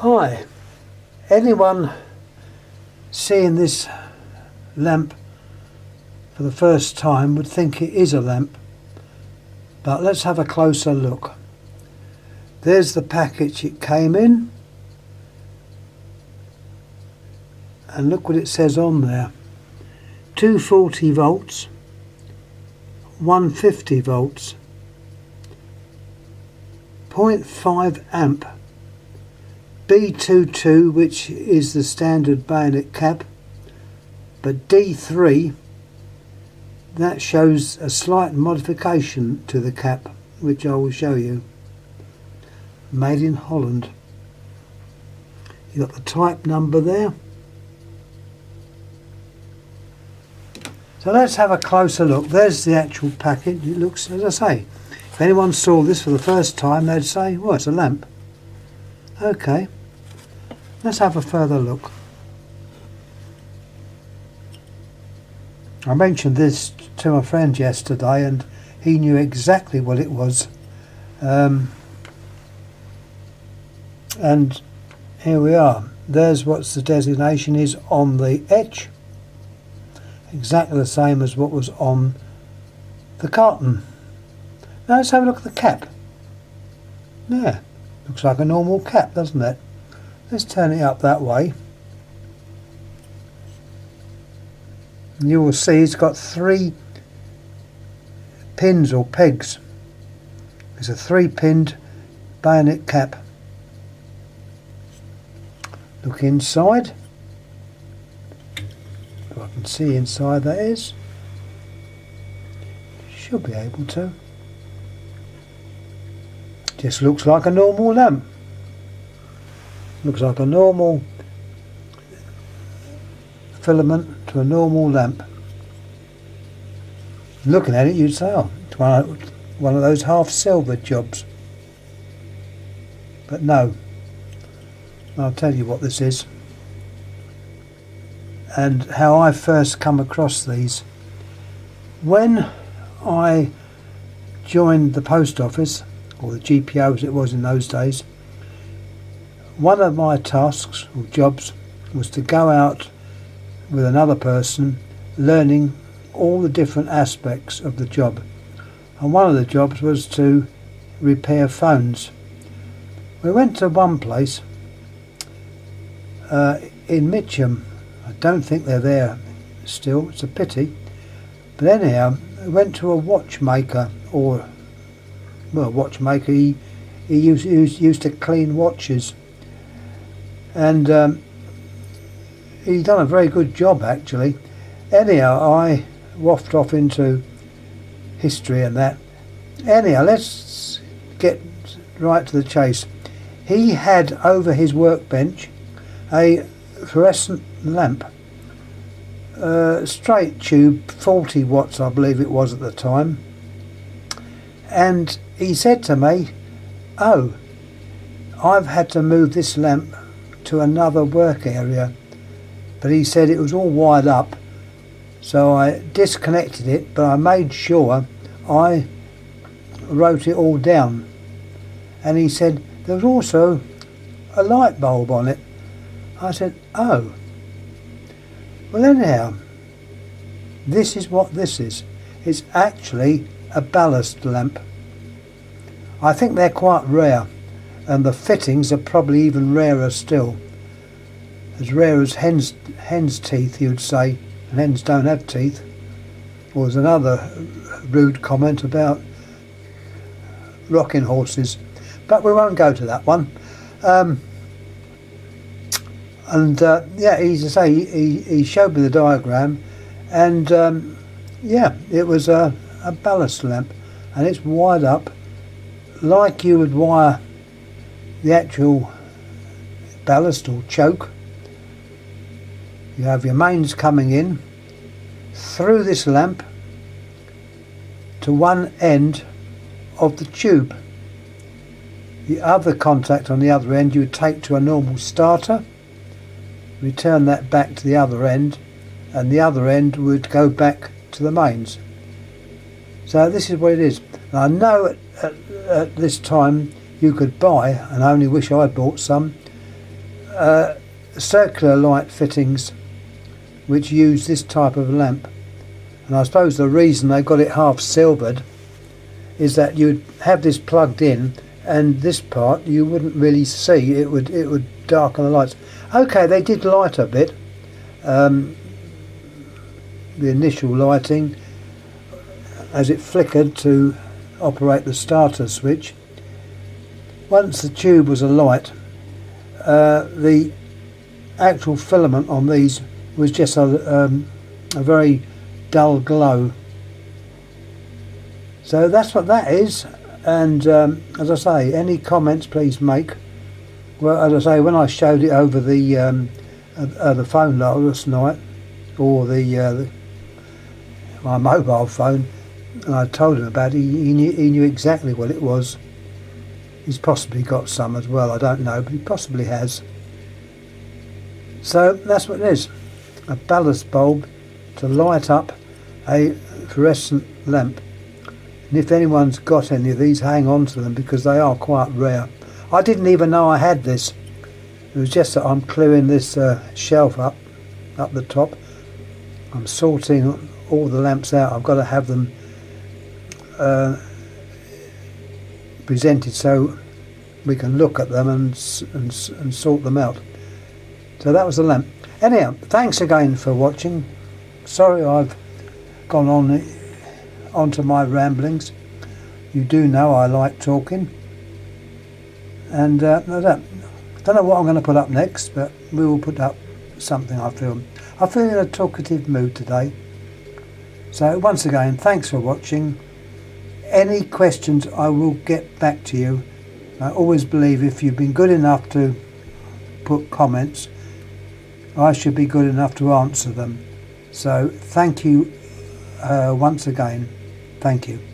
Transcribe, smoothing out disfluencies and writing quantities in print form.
Hi, anyone seeing this lamp for the first time would think it is a lamp, but let's have a closer look. There's the package it came in, and look what it says on there: 240 volts, 150 volts, 0.5 amp, B22, which is the standard bayonet cap, but D3, that shows a slight modification to the cap, which I will show you. Made in Holland. You got the type number there. So let's have a closer look. There's the actual package. It looks, as I say, if anyone saw this for the first time, they'd say, well, it's a lamp. Okay, let's have a further look. I mentioned this to my friend yesterday and he knew exactly what it was. And here we are. There's what the designation is on the edge. Exactly the same as what was on the carton. Now let's have a look at the cap. Yeah, looks like a normal cap, doesn't it? Let's turn it up that way. And you will see it's got 3 pins or pegs. It's a 3-pinned bayonet cap. Look inside. If I can see inside, that is. Should be able to. Just looks like a normal lamp. Looks like a normal filament to a normal lamp. Looking at it, you'd say, oh, it's one of those half silver jobs. But no. I'll tell you what this is and how I first come across these. When I joined the post office, or the GPO as it was in those days, one of my tasks or jobs was to go out with another person learning all the different aspects of the job, and one of the jobs was to repair phones. We went to one place in Mitcham. I don't think they're there still, it's a pity, but anyhow I went to a watchmaker, or well, watchmaker. He used to clean watches, and he's done a very good job actually. Anyhow, I waffled off into history and that. Anyhow, let's get right to the chase. He had over his workbench a fluorescent lamp, straight tube, 40 watts I believe it was at the time, and he said to me, oh, I've had to move this lamp to another work area, but he said it was all wired up, so I disconnected it, but I made sure I wrote it all down. And he said there was also a light bulb on it. I said, oh. Well, anyhow, this is what this is. It's actually a ballast lamp. I think they're quite rare, and the fittings are probably even rarer still. As rare as hen's teeth, you'd say, and hens don't have teeth. Or there's another rude comment about rocking horses, but we won't go to that one. Yeah, as I say, he showed me the diagram, and yeah, it was a ballast lamp, and it's wired up like you would wire the actual ballast or choke. You have your mains coming in through this lamp to one end of the tube. The other contact on the other end you would take to a normal starter, return that back to the other end, and the other end would go back to the mains. So this is what it is. And I know at this time you could buy, and I only wish I'd bought some, circular light fittings which use this type of lamp, and I suppose the reason they got it half silvered is that you'd have this plugged in and this part you wouldn't really see, it would darken the lights. Okay, they did light a bit, the initial lighting as it flickered to operate the starter switch. Once the tube was alight, the actual filament on these was just a very dull glow. So that's what that is, and as I say, any comments please make. Well, as I say, when I showed it over the phone last night, or my mobile phone, and I told him about it, he knew exactly what it was. He's possibly got some as well, I don't know, but he possibly has. So that's what it is, a ballast bulb to light up a fluorescent lamp. And if anyone's got any of these, hang on to them because they are quite rare. I didn't even know I had this. It was just that I'm clearing this shelf up the top. I'm sorting all the lamps out. I've got to have them presented so we can look at them and sort them out. So that was the lamp. Anyhow, thanks again for watching. Sorry I've gone onto my ramblings. You do know I like talking, and I don't know what I'm going to put up next, but we will put up something. I feel in a talkative mood today. So once again, thanks for watching. Any questions, I will get back to you. I always believe if you've been good enough to put comments, I should be good enough to answer them. So thank you once again. Thank you.